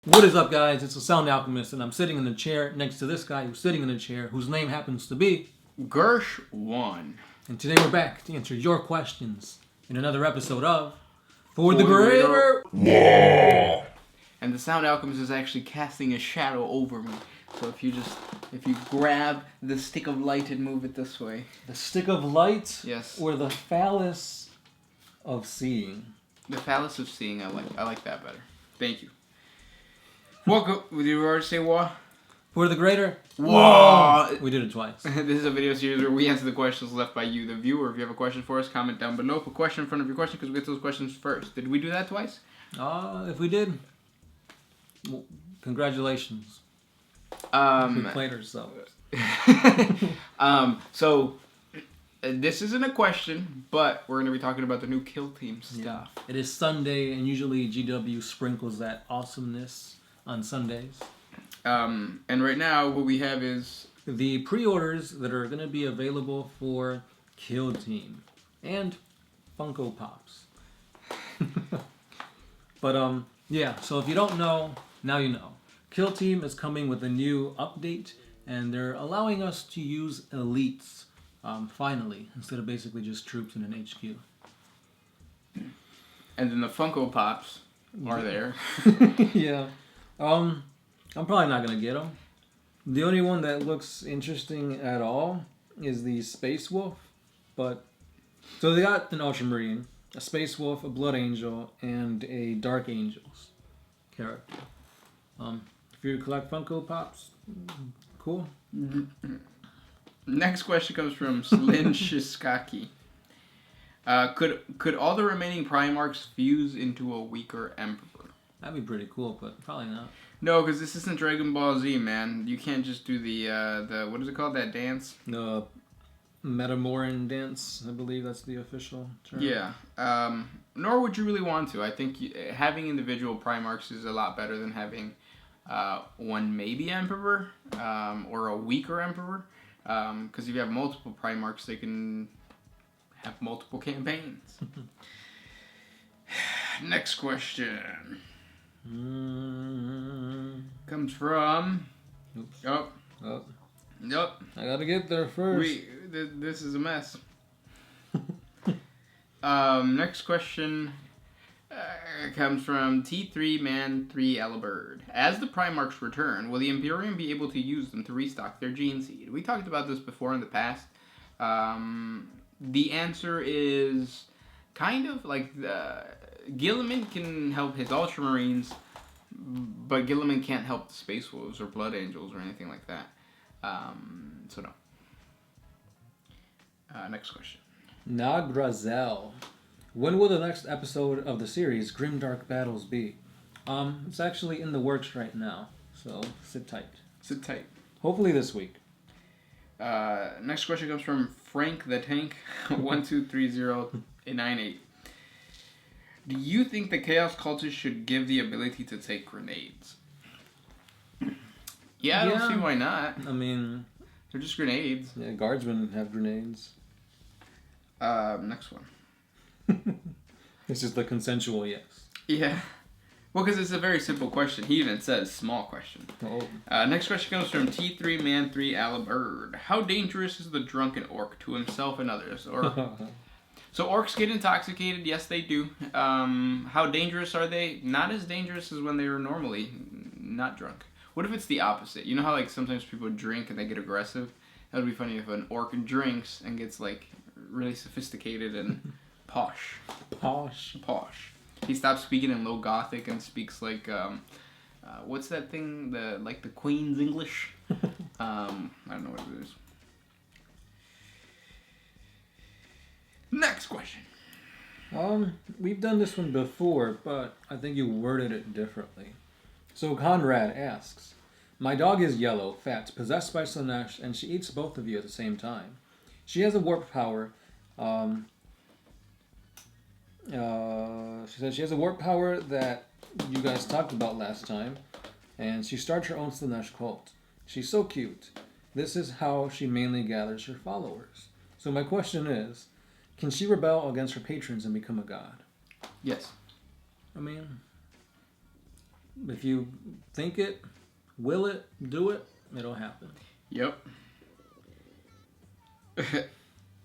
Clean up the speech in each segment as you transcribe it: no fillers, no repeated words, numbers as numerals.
What is up, guys? It's the Sound Alchemist, and I'm sitting in the chair next to this guy who's sitting in the chair, whose name happens to be Gersh1. And today we're back to answer your questions in another episode of For the Greater WAAAGH. And the Sound Alchemist is actually casting a shadow over me. So if you grab the stick of light and move it this way. The stick of light? Yes. Or the phallus of seeing? The phallus of seeing, I like that better. Thank you. Welcome. Did you already say WAAAGH? For the Greater WAAAGH. We did it twice. This is a video series where we answer the questions left by you, the viewer. If you have a question for us, comment down below. Put question in front of your question because we get those questions first. Did we do that twice? If we did, well, congratulations. We played ourselves. This isn't a question, but we're going to be talking about the new Kill Team stuff. Yeah. It is Sunday, and usually GW sprinkles that awesomeness on Sundays. And right now, what we have is the pre-orders that are going to be available for Kill Team and Funko Pops. But yeah. So if you don't know, now you know. Kill Team is coming with a new update, and they're allowing us to use elites finally instead of basically just troops in an HQ. And then the Funko Pops are there. Yeah. I'm probably not going to get them. The only one that looks interesting at all is the Space Wolf. But so they got an Ultramarine, a Space Wolf, a Blood Angel, and a Dark Angels character. If you collect Funko Pops, cool. Next question comes from Slin Shiskaki. Could all the remaining Primarchs fuse into a weaker Emperor? That'd be pretty cool, but probably not. No, because this isn't Dragon Ball Z, man. You can't just do the what is it called, that dance? The Metamoran dance, I believe that's the official term. Yeah. Nor would you really want to. I think having individual Primarchs is a lot better than having one maybe Emperor or a weaker Emperor. Because if you have multiple Primarchs, they can have multiple campaigns. Next question. Comes from... Oops. Oh. Nope. I gotta get there first. This is a mess. Next question comes from T3Man3 Alibird. As the Primarchs return, will the Imperium be able to use them to restock their gene seed? We talked about this before in the past. The answer is kind of like Gilliman can help his Ultramarines, but Gilliman can't help the Space Wolves or Blood Angels or anything like that. So no. Next question. Nagrazel. When will the next episode of the series Grimdark Battles be? It's actually in the works right now, so sit tight. Sit tight. Hopefully this week. Next question comes from Frank the Tank 123098. Do you think the Chaos Cultists should give the ability to take grenades? Yeah, I don't see why not. I mean, they're just grenades. Yeah, guardsmen have grenades. Next one. It's just a consensual yes. Yeah. Well, because it's a very simple question. He even says small question. Oh. Next question comes from T3Man3 Alibird. How dangerous is the drunken orc to himself and others? So orcs get intoxicated. Yes, they do. How dangerous are they? Not as dangerous as when they were normally not drunk. What if it's the opposite? You know how like sometimes people drink and they get aggressive? That would be funny if an orc drinks and gets like really sophisticated and posh. Posh. He stops speaking in low Gothic and speaks like what's that thing? The Queen's English? I don't know what it is. Next question. We've done this one before, but I think you worded it differently. So Conrad asks, my dog is yellow, fat, possessed by Slanesh, and she eats both of you at the same time. She has a warp power. She said she has a warp power that you guys talked about last time, and she starts her own Slanesh cult. She's so cute. This is how she mainly gathers her followers. So my question is, can she rebel against her patrons and become a god? Yes. I mean, If you think it, will it, do it, it'll happen. Yep.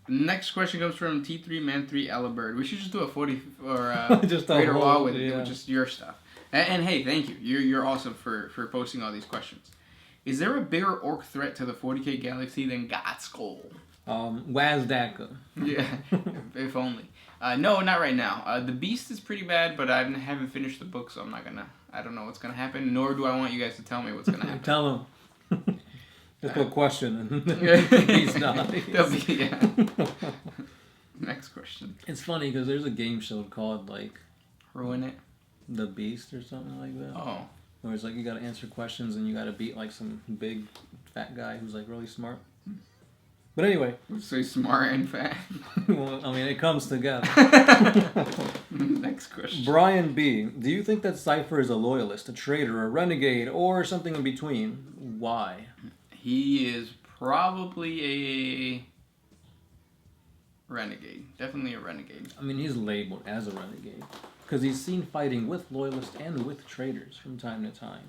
Next question comes from T3 Man 3 Alabird. We should just do a 40 or Just a Greater whole- Wall with yeah. just your stuff. And hey, thank you. You're awesome for posting all these questions. Is there a bigger orc threat to the 40K galaxy than Godskull? WAAAGH. Yeah, if only. No, not right now. The Beast is pretty bad, but I haven't finished the book, so I'm not gonna. I don't know what's gonna happen. Nor do I want you guys to tell me what's gonna happen. Tell them. Just put question and he's not. Yeah. Next question. It's funny because there's a game show called like Ruin it. The Beast or something like that. Oh. Where it's like you gotta answer questions and you gotta beat like some big fat guy who's like really smart. But anyway. So he's smart and fat. Well, I mean, it comes together. Next question. Brian B. Do you think that Cypher is a loyalist, a traitor, a renegade, or something in between? Why? He is probably a renegade. Definitely a renegade. I mean, he's labeled as a renegade. Because he's seen fighting with loyalists and with traitors from time to time.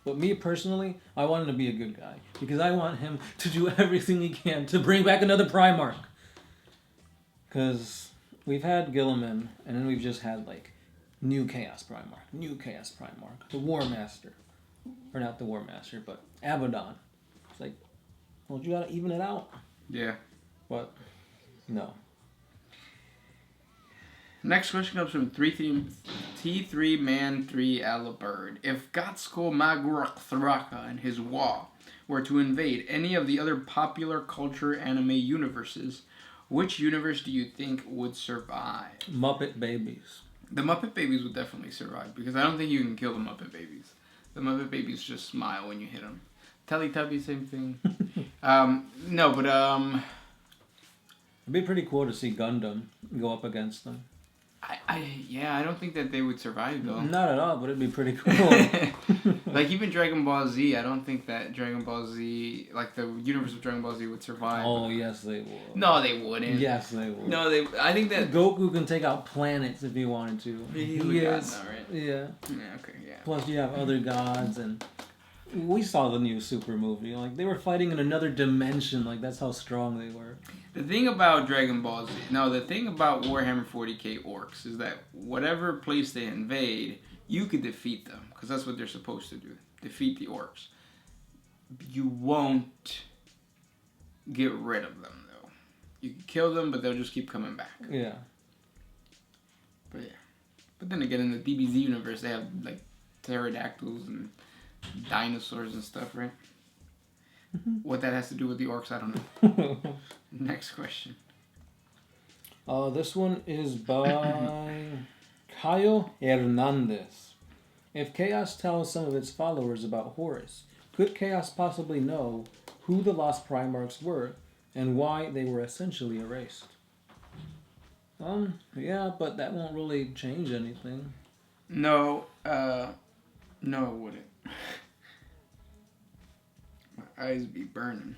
But me personally, I want him to be a good guy. Because I want him to do everything he can to bring back another Primarch. Because we've had Gilliman, and then we've just had, like, new Chaos Primarch, the War Master. Or not the War Master, but Abaddon. It's like, well, you gotta even it out. Yeah. But, no. Next question comes from T3 Man 3 Alabird. If Godskull Magruch Thraka and his WAAAGH were to invade any of the other popular culture anime universes, which universe do you think would survive? Muppet Babies. The Muppet Babies would definitely survive, because I don't think you can kill the Muppet Babies. The Muppet Babies just smile when you hit them. Teletubbies, same thing. No, but It'd be pretty cool to see Gundam go up against them. I don't think that they would survive though. Not at all, but it'd be pretty cool. Like even Dragon Ball Z, I don't think that Dragon Ball Z, like the universe of Dragon Ball Z, would survive. Oh yes, they would. No, they wouldn't. Yes, they would. No, I think that Goku can take out planets if he wanted to. He would is. God, no, right? Yeah. Yeah. Okay. Yeah. Plus, you have other gods, and we saw the new Super movie. Like they were fighting in another dimension. Like that's how strong they were. The thing about Dragon Ball Z, the thing about Warhammer 40K orcs is that whatever place they invade, you could defeat them, because that's what they're supposed to do. Defeat the orcs. You won't get rid of them, though. You can kill them, but they'll just keep coming back. Yeah. But yeah. But then again, in the DBZ universe, they have, like, pterodactyls and dinosaurs and stuff, right? What that has to do with the orcs, I don't know. Next question. This one is by Caio Hernandez. If Chaos tells some of its followers about Horus, could Chaos possibly know who the lost Primarchs were and why they were essentially erased? Yeah, but that won't really change anything. No, it wouldn't. My eyes be burning.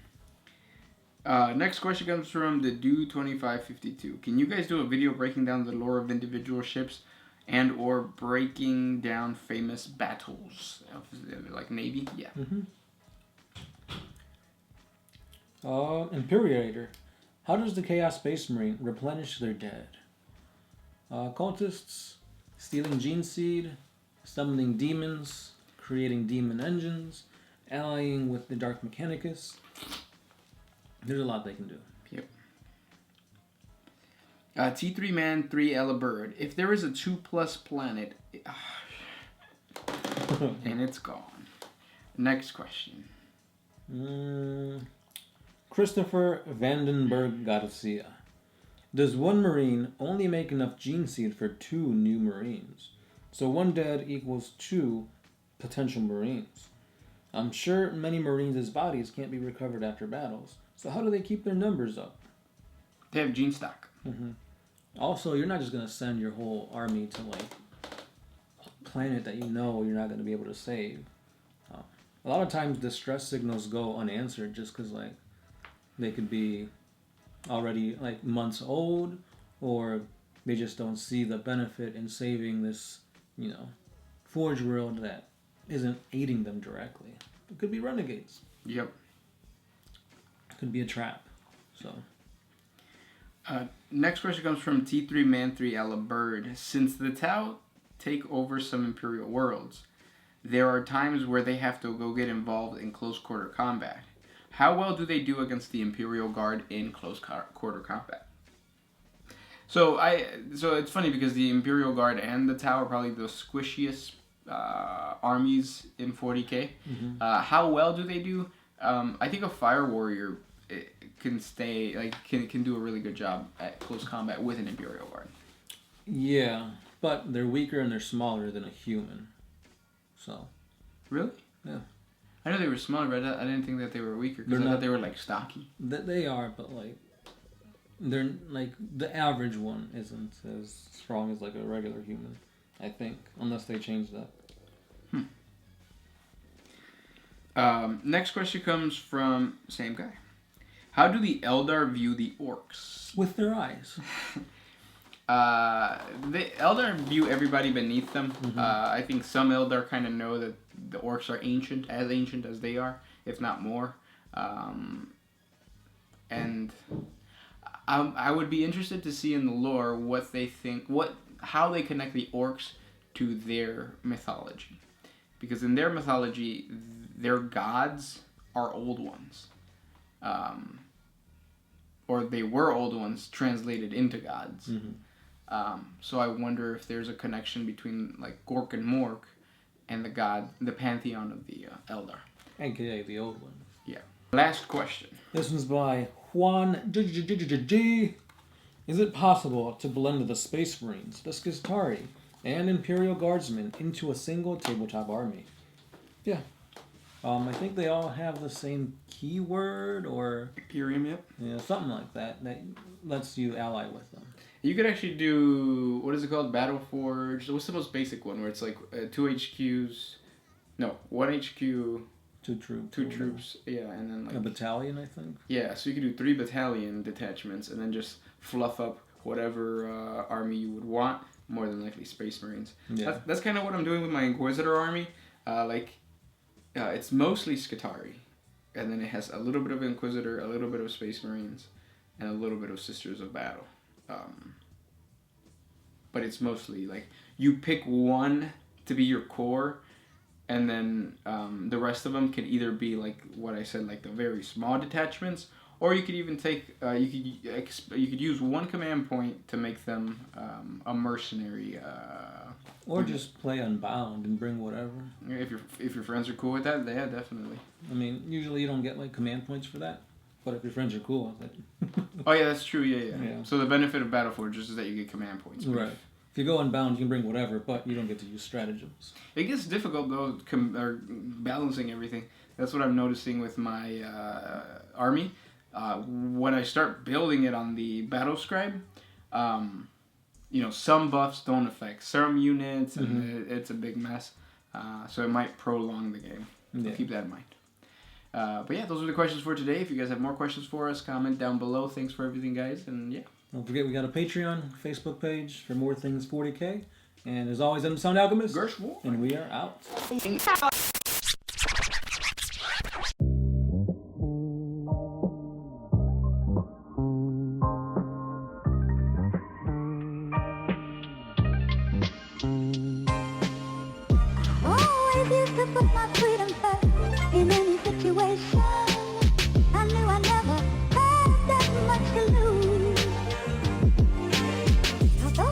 Next question comes from the Do2552. Can you guys do a video breaking down the lore of individual ships and or breaking down famous battles? Like Navy? Yeah. Imperator. How does the Chaos Space Marine replenish their dead? Cultists, stealing gene seed, summoning demons, creating demon engines, allying with the Dark Mechanicus. There's a lot they can do. Yep. T3 Man 3 Alabird. If there is a 2+ planet, and it's gone. Next question. Christopher Vandenberg Garcia. Does one Marine only make enough gene seed for 2 new Marines? So 1 dead equals 2 potential Marines. I'm sure many Marines' bodies can't be recovered after battles. So how do they keep their numbers up? They have gene stock. Also, you're not just going to send your whole army to like a planet that you know you're not going to be able to save. A lot of times distress signals go unanswered just because like they could be already like months old, or they just don't see the benefit in saving this, Forge world that isn't aiding them directly. It could be renegades. Yep. It could be a trap. So. Next question comes from T3 Man 3 Ella Bird. Since the Tau take over some Imperial worlds, there are times where they have to go get involved in close quarter combat. How well do they do against the Imperial Guard in close quarter combat? So it's funny because the Imperial Guard and the Tau are probably the squishiest armies in 40K. Mm-hmm. How well do they do? I think a Fire Warrior can do a really good job at close combat with an Imperial Guard. Yeah, but they're weaker and they're smaller than a human. So. Really? Yeah. I know they were smaller, but I didn't think that they were weaker because I thought they were like stocky. They are, but like they're like the average one isn't as strong as like a regular human, I think, unless they change that. Next question comes from same guy. How do the Eldar view the orcs? With their eyes. The Eldar view everybody beneath them. Mm-hmm. I think some Eldar kind of know that the orcs are ancient as they are, if not more. And I would be interested to see in the lore what they think, how they connect the orcs to their mythology, because in their mythology, their gods are old ones. Or they were old ones translated into gods. Mm-hmm. So I wonder if there's a connection between like Gork and Mork and the pantheon of the Eldar. AKA the old one. Yeah. Last question. This one's by Juan G. Is it possible to blend the Space Marines, the Skistari, and Imperial Guardsmen into a single tabletop army? Yeah. I think they all have the same keyword or... Imperium, yep. Yeah, something like that lets you ally with them. You could actually do, what is it called? Battleforge. What's the most basic one where it's like 2 HQs? No, 1 HQ. 2 troops. 2 troops, yeah, and then like... A battalion, I think. Yeah, so you could do 3 battalion detachments and then just fluff up whatever army you would want. More than likely Space Marines. Yeah. That's kind of what I'm doing with my Inquisitor army. It's mostly Skitarii, and then it has a little bit of Inquisitor, a little bit of Space Marines, and a little bit of Sisters of Battle. But it's mostly like you pick one to be your core, and then the rest of them can either be like what I said, like the very small detachments, or you could even take you could use one command point to make them a mercenary. Or just play Unbound and bring whatever. If your friends are cool with that, yeah, definitely. I mean, usually you don't get like command points for that, but if your friends are cool with it. Oh yeah, that's true. Yeah. So the benefit of Battleforge is that you get command points. Right. If you go Unbound, you can bring whatever, but you don't get to use stratagems. It gets difficult though, balancing everything. That's what I'm noticing with my army. When I start building it on the Battle Scribe, some buffs don't affect some units, and it's a big mess. So it might prolong the game. Yeah. Keep that in mind. But yeah, those are the questions for today. If you guys have more questions for us, comment down below. Thanks for everything, guys. And yeah. Don't forget, we got a Patreon, Facebook page for more things 40K. And as always, I'm the Sound Alchemist. Gershwar. And we are out. Oh, I used to put my freedom first in anything.